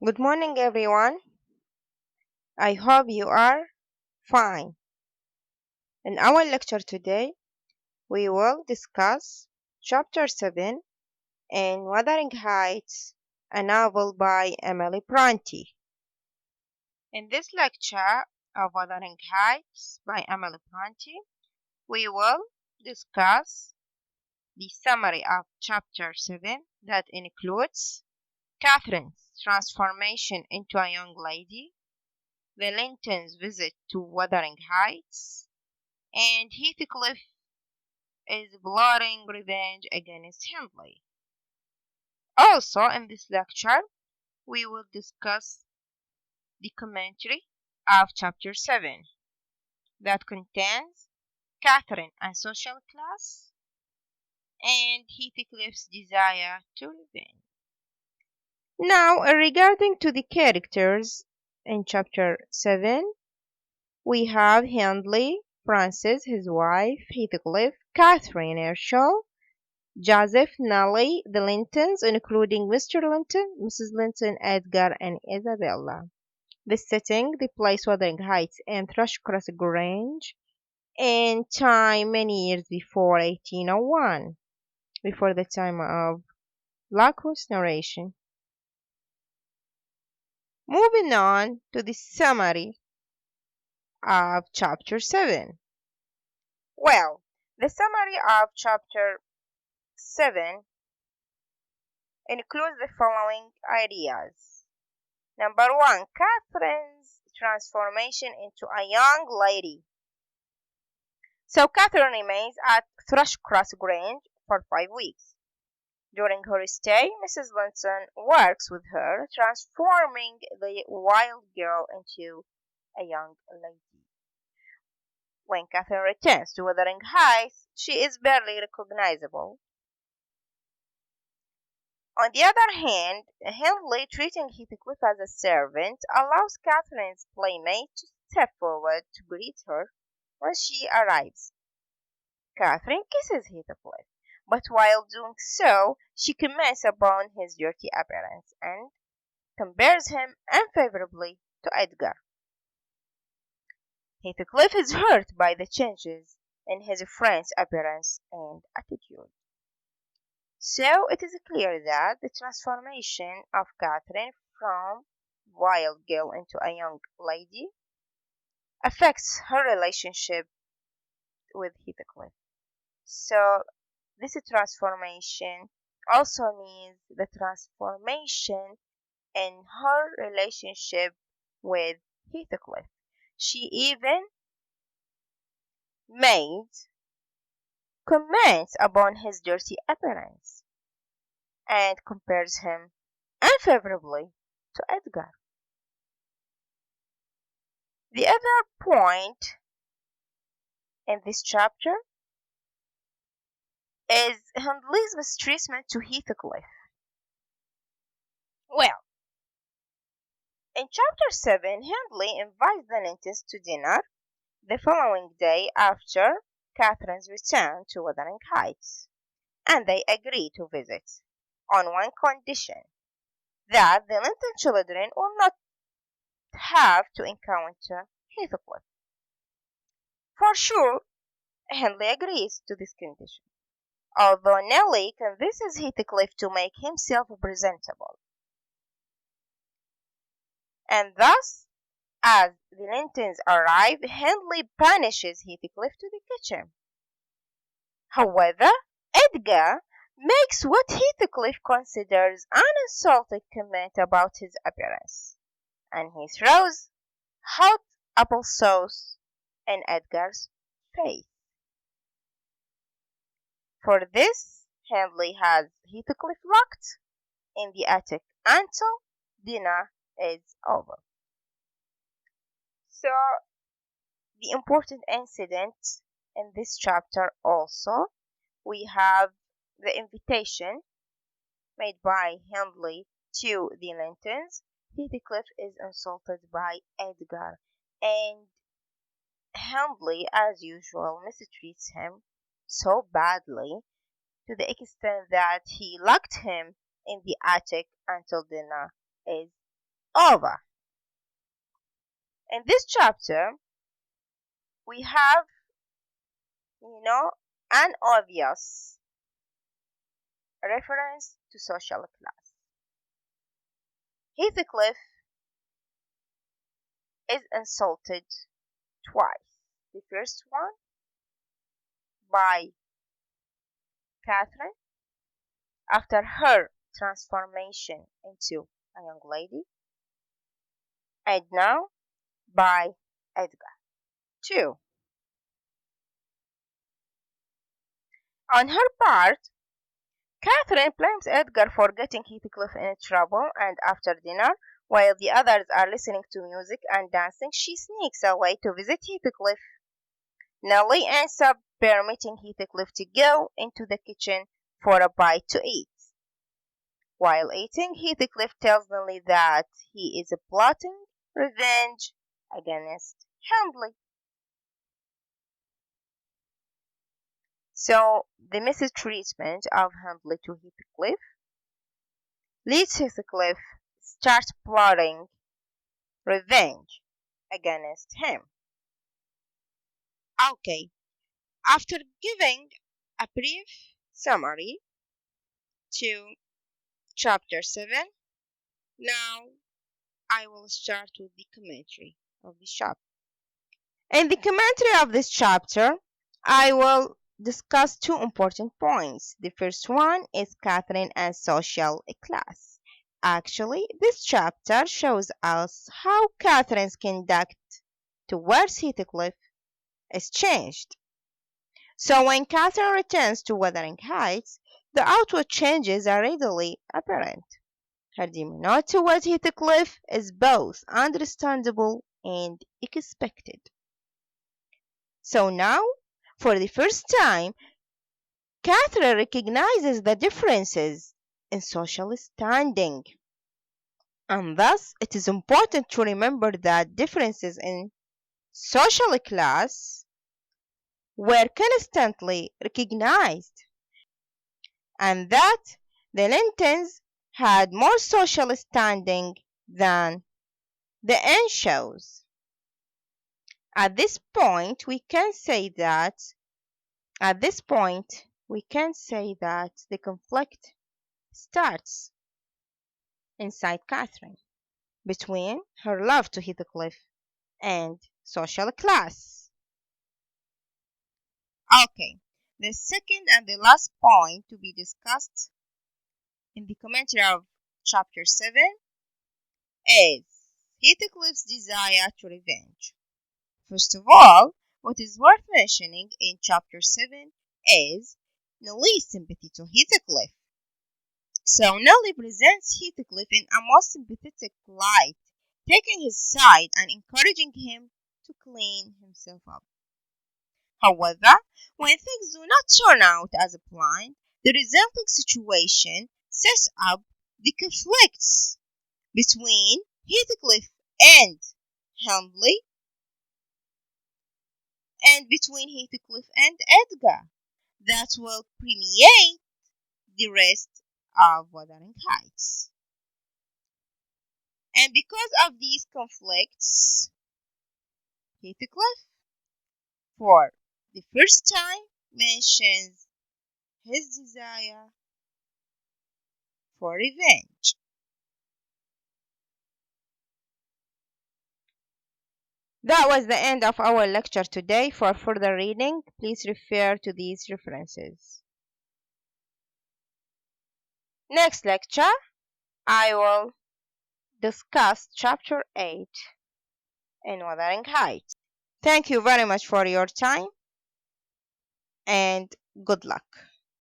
Good morning, everyone. I hope you are fine. In our lecture today, we will discuss Chapter 7 in Wuthering Heights, a novel by Emily Bronte. In this lecture of Wuthering Heights by Emily Bronte, we will discuss the summary of Chapter 7 that includes Catherine's transformation into a young lady, the Linton's visit to Wuthering Heights, and Heathcliff is plotting revenge against Hindley. Also, in this lecture, we will discuss the commentary of Chapter 7 that contains Catherine and social class and Heathcliff's desire to revenge. Now, regarding to the characters in Chapter 7, we have Hindley, Frances, his wife, Heathcliff, Catherine Herschel, Joseph, Nellie, the Lintons, including Mr. Linton, Mrs. Linton, Edgar, and Isabella. The setting, the place Wuthering Heights and Thrushcross Grange, in time many years before 1801, before the time of Locke's narration. Moving on to the summary of Chapter 7. Well, the summary of Chapter 7 includes the following ideas. Number 1, Catherine's transformation into a young lady. So Catherine remains at Thrushcross Grange for 5 weeks. During her stay, Mrs. Linton works with her, transforming the wild girl into a young lady. When Catherine returns to Wuthering Heights, she is barely recognizable. On the other hand, Hindley, treating Heathcliff as a servant, allows Catherine's playmate to step forward to greet her when she arrives. Catherine kisses Heathcliff, but while doing so, she comments upon his dirty appearance and compares him unfavorably to Edgar. Heathcliff is hurt by the changes in his friend's appearance and attitude. So it is clear that the transformation of Catherine from wild girl into a young lady affects her relationship with Heathcliff. So this transformation also means the transformation in her relationship with Heathcliff. She even made comments upon his dirty appearance and compares him unfavorably to Edgar. The other point in this chapter is Hindley's mistreatment to Heathcliff. Well, in chapter 7, Hindley invites the Lintons to dinner the following day after Catherine's return to Wuthering Heights, and they agree to visit on one condition, that the Linton children will not have to encounter Heathcliff. For sure, Hindley agrees to this condition, although Nellie convinces Heathcliff to make himself presentable. And thus, as the Lintons arrive, Hindley banishes Heathcliff to the kitchen. However, Edgar makes what Heathcliff considers an insulting comment about his appearance, and he throws hot applesauce in Edgar's face. For this, Hindley has Heathcliff locked in the attic until dinner is over. So, the important incident in this chapter also, we have the invitation made by Hindley to the Lintons. Heathcliff is insulted by Edgar, and Hindley, as usual, mistreats him so badly to the extent that he locked him in the attic until dinner is over. In this chapter, we have, you know, an obvious reference to social class. Heathcliff is insulted twice. The first one by Catherine after her transformation into a young lady, and now by Edgar. 2. On her part, Catherine blames Edgar for getting Heathcliff in trouble, and after dinner, while the others are listening to music and dancing, she sneaks away to visit Heathcliff. Nellie ends up permitting Heathcliff to go into the kitchen for a bite to eat. While eating, Heathcliff tells Nellie that he is plotting revenge against Hindley. So, the mistreatment of Hindley to Heathcliff leads Heathcliff start plotting revenge against him. Okay, after giving a brief summary to chapter 7, now I will start with the commentary of the chapter. In the commentary of this chapter, I will discuss two important points. The first one is Catherine and social class. Actually, this chapter shows us how Catherine's conduct towards Heathcliff is changed. So when Catherine returns to Wuthering Heights, the outward changes are readily apparent. Her demeanor toward Heathcliff is both understandable and expected. So now, for the first time, Catherine recognizes the differences in social standing. And thus, it is important to remember that differences in social class were constantly recognized, and that the Lintons had more social standing than the Enshaws. At this point, we can say that the conflict starts inside Catherine between her love to Heathcliff and social class. Okay, the second and the last point to be discussed in the commentary of chapter 7 is Heathcliff's desire to revenge. First of all, what is worth mentioning in chapter 7 is Nellie's sympathy to Heathcliff. So Nellie presents Heathcliff in a most sympathetic light, taking his side and encouraging him to clean himself up. However, when things do not turn out as planned, the resulting situation sets up the conflicts between Heathcliff and Hindley, and between Heathcliff and Edgar, that will permeate the rest of Wuthering Heights. And because of these conflicts, Heathcliff, for the first time, mentions his desire for revenge. That was the end of our lecture today. For further reading, please refer to these references. Next lecture, I will discuss chapter 8 in Wuthering Heights. Thank you very much for your time and good luck.